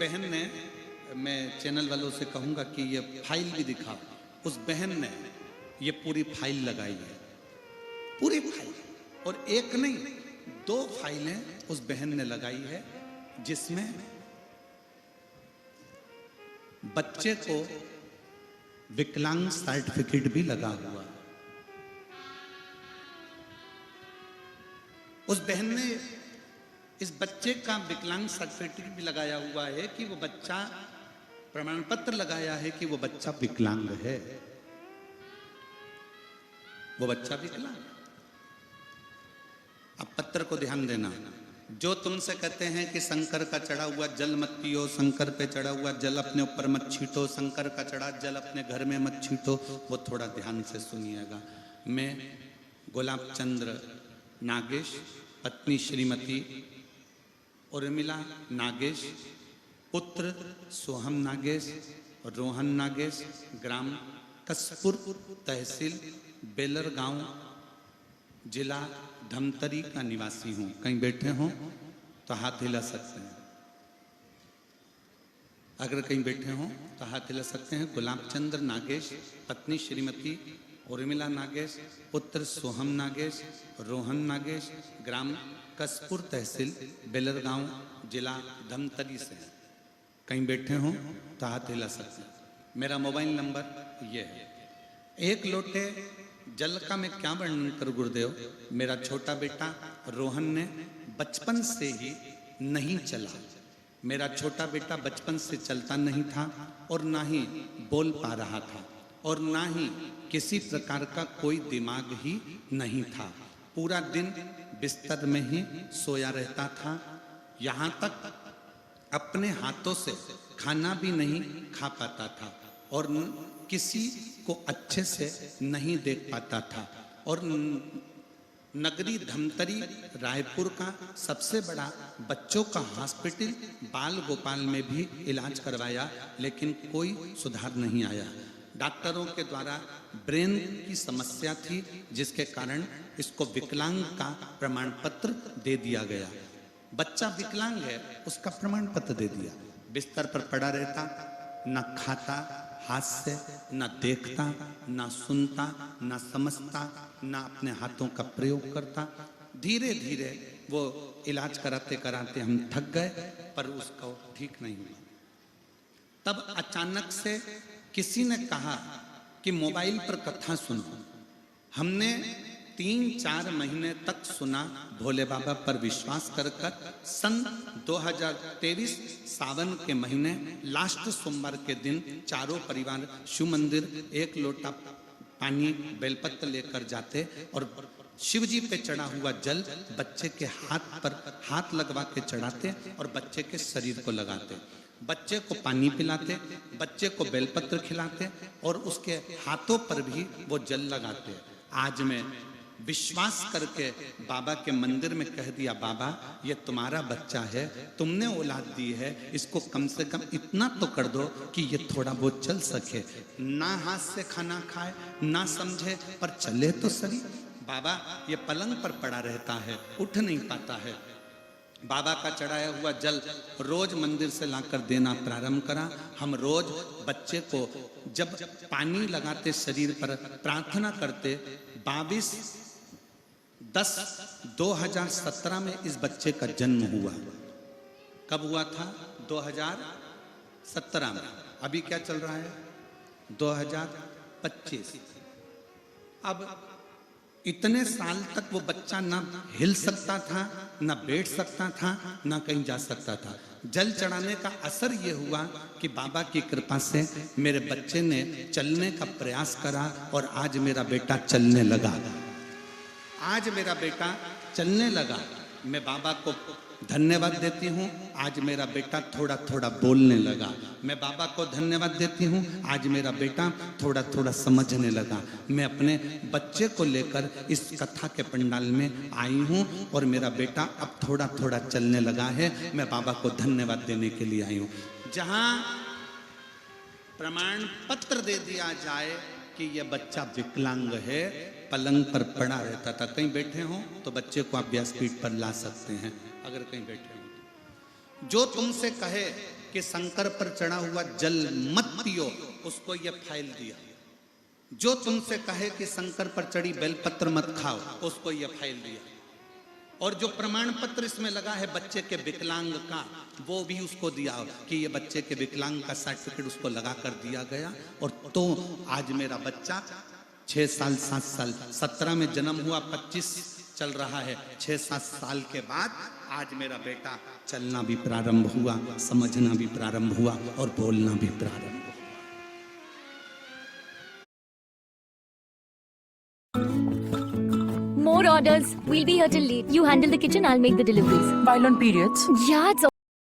बहन ने, मैं चैनल वालों से कहूंगा कि ये फाइल भी दिखाओ। उस बहन ने ये पूरी फाइल लगाई है, पूरी फाइल, और एक नहीं 2 फाइलें उस बहन ने लगाई है, जिसमें बच्चे को विकलांग सर्टिफिकेट भी लगा हुआ। उस बहन ने इस बच्चे का विकलांग सर्टिफिकेट भी लगाया हुआ है कि वो बच्चा, प्रमाण पत्र लगाया है कि वो बच्चा विकलांग है, वो बच्चा विकलांग। अब पत्र को ध्यान देना, जो तुमसे कहते हैं कि शंकर का चढ़ा हुआ जल मत पियो, शंकर पे चढ़ा हुआ जल अपने ऊपर मत छीटो, शंकर का चढ़ा जल अपने घर में मत छीटो, वो थोड़ा ध्यान से सुनिएगा। मैं गुलाब चंद्र नागेश, पत्नी श्रीमती उर्मिला नागेश, पुत्र सोहम नागेश, रोहन नागेश, ग्राम कसपुर, तहसील बेलर गांव, जिला धमतरी का निवासी हूं। कहीं बैठे हों तो हाथ हिला सकते हैं, अगर कहीं बैठे हों तो हाथ हिला सकते हैं। गुलाब चंद्र नागेश, पत्नी श्रीमती उर्मिला नागेश, पुत्र सोहम नागेश, रोहन नागेश, ग्राम कसपुर, तहसील बेलर गांव, जिला धमतरी से। कहीं बैठे हों तो हाथ हिला सकते हैं। मेरा मोबाइल नंबर ये है। एक लोटे जल का मैं क्या वर्णन कर गुरुदेव, मेरा छोटा बेटा रोहन ने बचपन से ही नहीं चला। मेरा छोटा बेटा बचपन से चलता नहीं था और ना ही बोल पा रहा था और ना ही किसी प्रकार का कोई दिमाग ही नहीं था। पूरा दिन बिस्तर में ही सोया रहता था, यहाँ तक अपने हाथों से खाना भी नहीं खा पाता था और किसी को अच्छे से नहीं देख पाता था। और नगरी धमतरी रायपुर का सबसे बड़ा बच्चों का हॉस्पिटल बाल गोपाल में भी इलाज करवाया, लेकिन कोई सुधार नहीं आया। डॉक्टरों के द्वारा ब्रेन की समस्या थी, जिसके कारण इसको विकलांग का प्रमाण पत्र दे दिया गया। बच्चा विकलांग है, उसका प्रमाण पत्र दे दिया। बिस्तर पर पड़ा रहता, न खाता हाथ से, न देखता, न सुनता, न समझता, न अपने हाथों का प्रयोग करता। धीरे धीरे वो इलाज कराते कराते हम थक गए, पर उसका ठीक नहीं हुआ। तब अचानक से किसी ने कहा कि मोबाइल पर कथा सुनो। हमने 3-4 महीने तक सुना, भोले बाबा पर विश्वास कर सन 2023 सावन के महीने लास्ट सोमवार के दिन चारों परिवार शिव मंदिर 1 लोटा पानी बेलपत्र लेकर जाते और शिव जी पे चढ़ा हुआ जल बच्चे के हाथ पर हाथ लगवा के चढ़ाते और बच्चे के शरीर को लगाते, बच्चे को पानी पिलाते, बच्चे को बेलपत्र खिलाते और उसके हाथों पर भी वो जल लगाते। आज मैं विश्वास करके बाबा के मंदिर में कह दिया, बाबा ये तुम्हारा बच्चा है, तुमने औलाद दी है, इसको कम से कम इतना तो कर दो कि ये थोड़ा बहुत चल सके। ना हाथ से खाना खाए, ना समझे, पर चले तो सही। बाबा ये पलंग पर पड़ा रहता है, उठ नहीं पाता है। बाबा का चढ़ाया हुआ जल रोज मंदिर से लाकर देना प्रारंभ करा। हम रोज बच्चे को जब पानी लगाते शरीर पर, प्रार्थना करते। 22/10/2017 में इस बच्चे का जन्म हुआ। कब हुआ था? 2017 में। अभी क्या चल रहा है? 2025। अब इतने साल तक वो बच्चा ना हिल सकता था, ना बैठ सकता था, ना कहीं जा सकता था। जल चढ़ाने का असर ये हुआ कि बाबा की कृपा से मेरे बच्चे ने चलने का प्रयास करा और आज मेरा बेटा चलने लगा। आज मेरा बेटा चलने लगा। मैं बाबा को धन्यवाद देती हूँ, आज मेरा बेटा थोड़ा थोड़ा बोलने लगा। मैं बाबा को धन्यवाद देती हूँ, आज मेरा बेटा थोड़ा थोड़ा समझने लगा। मैं अपने बच्चे को लेकर इस कथा के पंडाल में आई हूँ और मेरा बेटा अब थोड़ा थोड़ा चलने लगा है। मैं बाबा को धन्यवाद देने के लिए आई हूँ। जहाँ प्रमाण पत्र दे दिया जाए कि यह बच्चा विकलांग है, पलंग पर पड़ा रहता था। कहीं बैठे हो तो बच्चे को आप व्यासपीठ पर ला सकते हैं, अगर कहीं बैठे हो। जो तुमसे कहे कि शंकर पर चढ़ा हुआ जल मत पियो, उसको ये फाइल दिया। जो तुमसे कहे कि शंकर पर चढ़ी बेलपत्र मत खाओ, उसको ये फाइल दिया। और जो प्रमाण पत्र इसमें लगा है बच्चे के विकलांग का, वो भी उसको दिया कि ये बच्चे के विकलांग का सर्टिफिकेट उसको लगा कर दिया गया। और तो आज मेरा बच्चा 6 साल 7 साल 17 में जन्म हुआ, 25 चल रहा है, 6-7 साल के बाद आज मेरा बेटा चलना भी प्रारंभ हुआ, समझना भी प्रारंभ हुआ और बोलना भी प्रारंभ हुआ। More orders. We'll be here till late. You handle the kitchen, I'll make the deliveries. While on periods? Yeah, it's